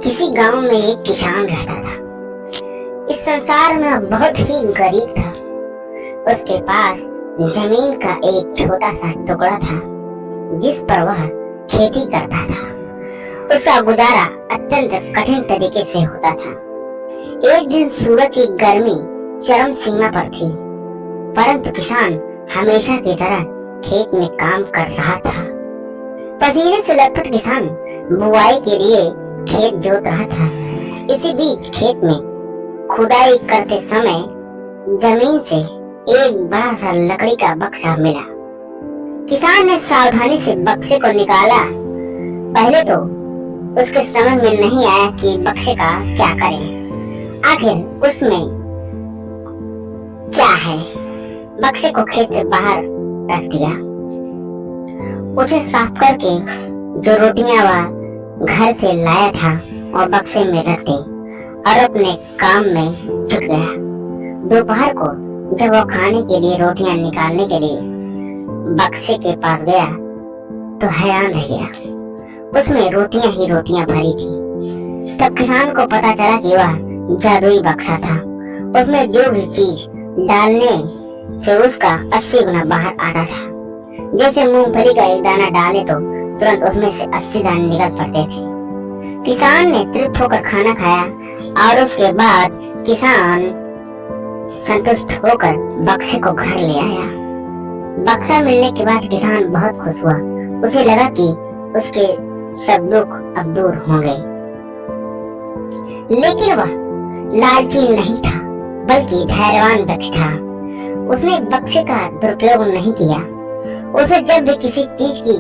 किसी गांव में एक किसान रहता था। इस संसार में वह बहुत ही गरीब था। उसके पास जमीन का एक छोटा सा टुकड़ा था जिस पर वह खेती करता था। उसका गुजारा अत्यंत कठिन तरीके से होता था। एक दिन सूरज की गर्मी चरम सीमा पर थी, परंतु किसान हमेशा की तरह खेत में काम कर रहा था। पसीने से लथपथ किसान बुआई के लिए खेत जोत रहा था। इसी बीच खेत में खुदाई करते समय जमीन से एक बड़ा सा लकड़ी का बक्सा मिला। किसान ने सावधानी से बक्से को निकाला। पहले तो उसके समझ में नहीं आया कि बक्से का क्या करें। आखिर उसमें क्या है। बक्से को खेत से बाहर रख दिया। उसे साफ करके जो रोटियां वह घर से लाया था और बक्से में रख दी और अपने काम में जुट गया। दोपहर को जब वो खाने के लिए रोटियां निकालने के लिए बक्से के पास गया तो हैरान रह गया। उसमें रोटियां ही रोटियां भरी थी। तब किसान को पता चला कि वह जादुई बक्सा था। उसमें जो भी चीज डालने से उसका 80 गुना बाहर आता था। जैसे मूंगफली का एक दाना डाले तो तुरंत उसमें से 80 दाने निकल पड़ते थे। किसान ने तृप्त होकर खाना खाया और उसके बाद किसान संतुष्ट होकर बक्से को घर ले आया। बक्सा मिलने के बाद किसान बहुत खुश हुआ। उसे लगा कि उसके सब दुख अब दूर होंगे। लेकिन वह लालची नहीं था, बल्कि धैर्यवान व्यक्ति था। उसने बक्से का दुरुपयोग नहीं किया। उसे जब भी किसी चीज की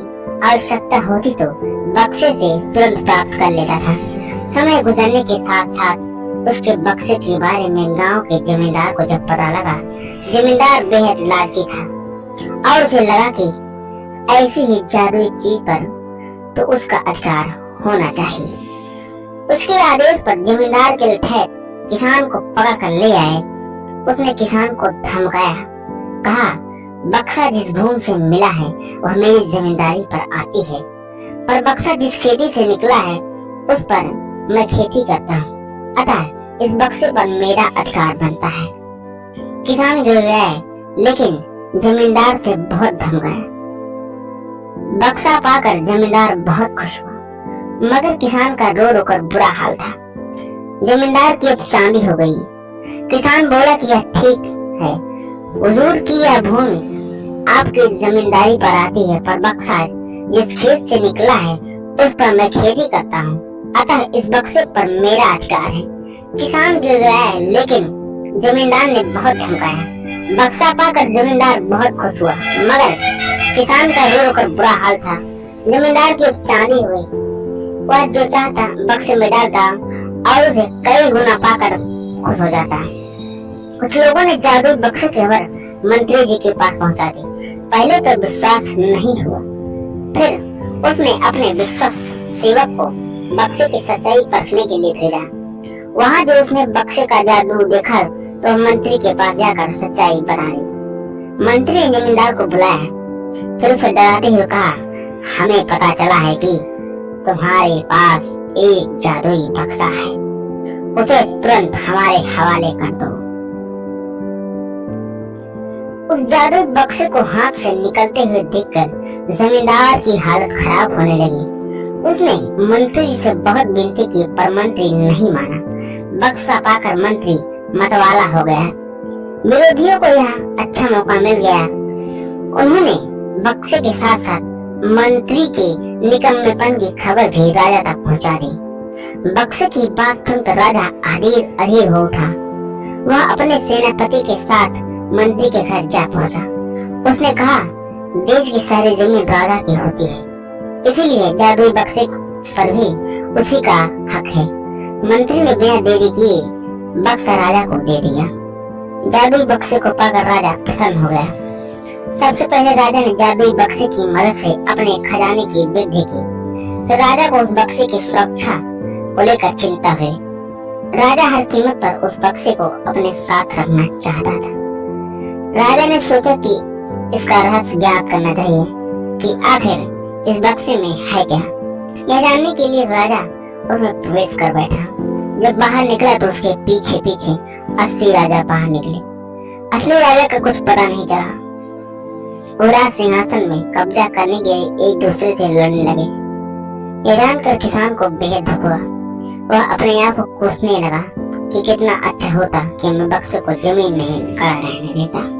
आवश्यकता होती तो बक्से से तुरंत प्राप्त कर लेता था। समय गुजरने के साथ साथ उसके बक्से के बारे में गांव के जमींदार को जब पता लगा, जमींदार बेहद लालची था और उसे लगा कि ऐसी ही जादुई चीज पर तो उसका अधिकार होना चाहिए। उसके आदेश पर जमींदार के लठैत किसान को पकड़ कर ले आए। उसने किसान को धमकाया, कहा बक्सा जिस भूमि से मिला है वह मेरी जिम्मेदारी पर आती है, पर बक्सा जिस खेती से निकला है उस पर मैं खेती करता हूँ, अतः इस बक्से पर मेरा अधिकार बनता है। किसान गिर गया, लेकिन जमींदार से बहुत धमकाया। बक्सा पाकर जमींदार बहुत खुश हुआ, मगर किसान का रो रो कर बुरा हाल था। जमींदार की अब चांदी हो गई। किसान बोला कि यह ठीक है, हुजूर की यह भूमि आपकी जमींदारी पर आती है, पर बक्सा जिस खेत से निकला है उस पर मैं खेती करता हूँ, अतः इस बक्से पर मेरा अधिकार है। किसान गिर गया है, लेकिन जमींदार ने बहुत धमकाया। बक्सा पाकर जमींदार बहुत खुश हुआ, मगर किसान का रो रो कर बुरा हाल था। जमींदार की चांदी हुई। वह जो चाहता बक्से में डालता और उसे कई गुना पाकर खुश हो जाता। कुछ लोगों ने जादुई बक्से की खबर मंत्री जी के पास पहुंचा दी। पहले तो विश्वास नहीं हुआ, फिर उसने अपने विश्वस्त सेवक को बक्से की सच्चाई परखने के लिए भेजा। वहां जो उसने बक्से का जादू देखा तो मंत्री के पास जाकर सच्चाई बता दी। मंत्री ने जमींदार को बुलाया, फिर उसे डराते हुए कहा, हमें पता चला है कि तुम्हारे पास एक जादुई बक्सा है, उसे तुरंत हमारे हवाले कर दो। उस जादुई बक्से को हाथ से निकलते हुए देखकर जमींदार की हालत खराब होने लगी। उसने मंत्री से बहुत विनती की, पर मंत्री नहीं माना। बक्सा पाकर मंत्री मतवाला हो गया। विरोधियों को यह अच्छा मौका मिल गया। उन्होंने बक्से के साथ साथ मंत्री के निकम्मेपन की खबर भी राजा तक पहुंचा दी। बक्से की बात सुनकर राजा अधीर अधीर हो उठा। वह अपने सेनापति के साथ मंत्री के घर जा पहुंचा। उसने कहा, देश की सारी जमीन राजा की होती है, इसीलिए जादुई बक्से पर भी उसी का हक है। मंत्री ने बिना देरी किए बक्सा राजा को दे दिया। जादुई बक्से को पाकर राजा प्रसन्न हो गया। सबसे पहले राजा ने जादुई बक्से की मदद से अपने खजाने की वृद्धि की। फिर राजा को उस बक्से की सुरक्षा को लेकर चिंता हुई। राजा हर कीमत पर उस बक्से को अपने साथ रखना चाहता था। राजा ने सोचा कि इसका रहस्य ज्ञात करना चाहिए कि आखिर इस बक्से में है क्या। यह जानने के लिए राजा उसमें प्रवेश कर बैठा। जब बाहर निकला तो उसके पीछे पीछे 80 राजा बाहर निकले। असली राजा का कुछ पता नहीं चला। वो राज सिंहासन में कब्जा करने के लिए एक दूसरे से लड़ने लगे। ये जानकर किसान को बेहद दुख हुआ। वह अपने आप को कोसने लगा कि कितना अच्छा होता कि मैं बक्से को जमीन में खड़ा रहने देता।